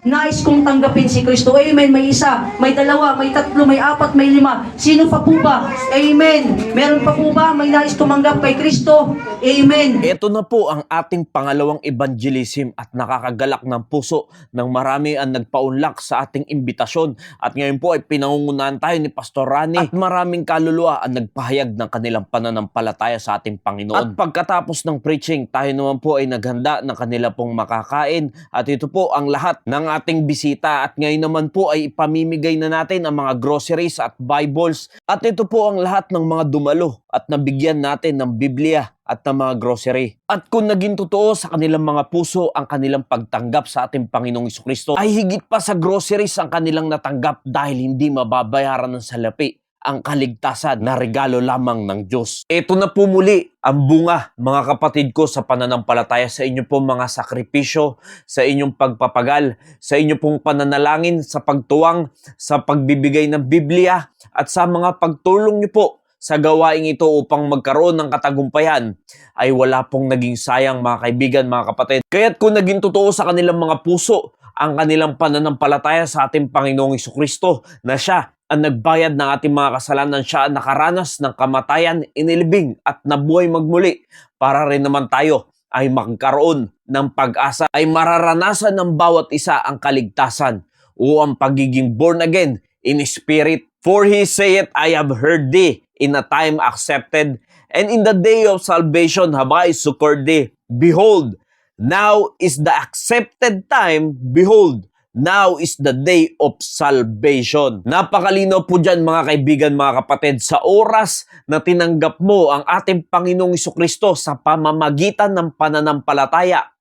Nais kong tanggapin si Kristo. Amen. May isa, may dalawa, may tatlo, may apat, may lima. Sino pa po ba? Amen. Meron pa po ba may nais tumanggap kay Kristo? Amen. Ito na po ang ating pangalawang evangelism at nakakagalak ng puso ng marami ang nagpaunlak sa ating imbitasyon. At ngayon po ay pinangungunahan tayo ni Pastor Rani at maraming kaluluwa ang nagpahayag ng kanilang pananampalataya sa ating Panginoon. At pagkatapos ng preaching, tayo naman po ay naghanda ng kanila pong makakain. At ito po ang lahat ng ating bisita. At ngayon naman po ay ipamimigay na natin ang mga groceries at Bibles. At ito po ang lahat ng mga dumalo at nabigyan natin ng Biblia at ng mga grocery. At kung naging totoo sa kanilang mga puso ang kanilang pagtanggap sa ating Panginoong Jesucristo, ay higit pa sa groceries ang kanilang natanggap dahil hindi mababayaran ng salapi ang kaligtasan na regalo lamang ng Diyos. Ito na po muli ang bunga, mga kapatid ko, sa pananampalataya sa inyo pong mga sakripisyo, sa inyong pagpapagal, sa inyo pong pananalangin, sa pagtuwang, sa pagbibigay ng Biblia, at sa mga pagtulong nyo po sa gawaing ito upang magkaroon ng katagumpayan, ay wala pong naging sayang, mga kaibigan, mga kapatid. Kaya't kung naging totoo sa kanilang mga puso ang kanilang pananampalataya sa ating Panginoong Jesucristo, na siya ang nagbayad ng ating mga kasalanan, siya ang nakaranas ng kamatayan, inilibing at nabuhay magmuli, para rin naman tayo ay magkaroon ng pag-asa, ay mararanasan ng bawat isa ang kaligtasan o ang pagiging born again in spirit. For he saith, I have heard thee in a time accepted, and in the day of salvation have I succored thee. Behold, now is the accepted time. Behold, now is the day of salvation. Napakalinaw po dyan, mga kaibigan, mga kapatid, sa oras na tinanggap mo ang ating Panginoong Jesucristo sa pamamagitan ng pananampalataya,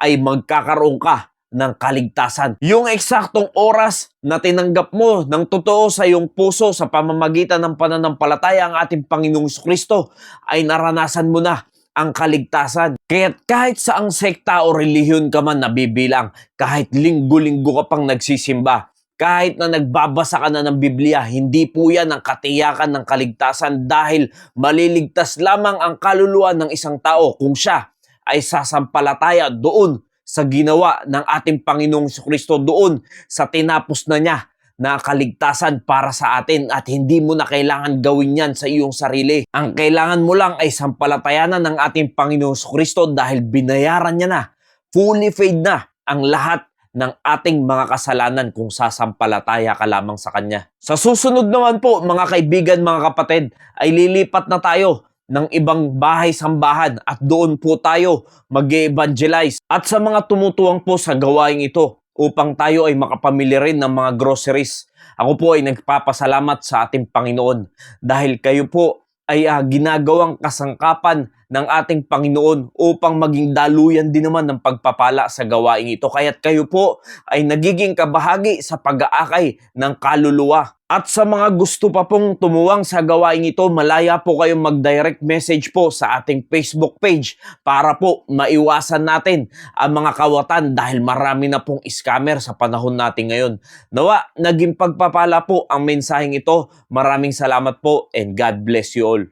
ay magkakaroon ka ng kaligtasan. Yung eksaktong oras na tinanggap mo ng totoo sa iyong puso sa pamamagitan ng pananampalataya ang ating Panginoong Jesucristo, ay naranasan mo na ang kaligtasan. Kaya't kahit saang sekta o relihiyon ka man nabibilang, kahit linggo-linggo ka pang nagsisimba, kahit na nagbabasa ka na ng Biblia, hindi po yan ang katiyakan ng kaligtasan, dahil maliligtas lamang ang kaluluwa ng isang tao kung siya ay sasampalataya doon sa ginawa ng ating Panginoong Jesucristo, doon sa tinapos na niya na kaligtasan para sa atin, at hindi mo na kailangan gawin yan sa iyong sarili. Ang kailangan mo lang ay sampalatayanan ng ating Panginoong Jesucristo, dahil binayaran niya na, fully paid na ang lahat ng ating mga kasalanan kung sasampalataya ka lamang sa Kanya. Sa susunod naman po, mga kaibigan, mga kapatid, ay lilipat na tayo ng ibang bahay-sambahan at doon po tayo mag-evangelize. At sa mga tumutuwang po sa gawaing ito, upang tayo ay makapamili rin ng mga groceries, ako po ay nagpapasalamat sa ating Panginoon, dahil kayo po ay ginagawang kasangkapan ng ating Panginoon upang maging daluyan din naman ng pagpapala sa gawaing ito. Kaya't kayo po ay nagiging kabahagi sa pag-aakay ng kaluluwa. At sa mga gusto pa pong tumuwang sa gawaing ito, malaya po kayong mag-direct message po sa ating Facebook page, para po maiwasan natin ang mga kawatan, dahil marami na pong scammer sa panahon natin ngayon. Nawa, naging pagpapala po ang mensaheng ito. Maraming salamat po, and God bless you all.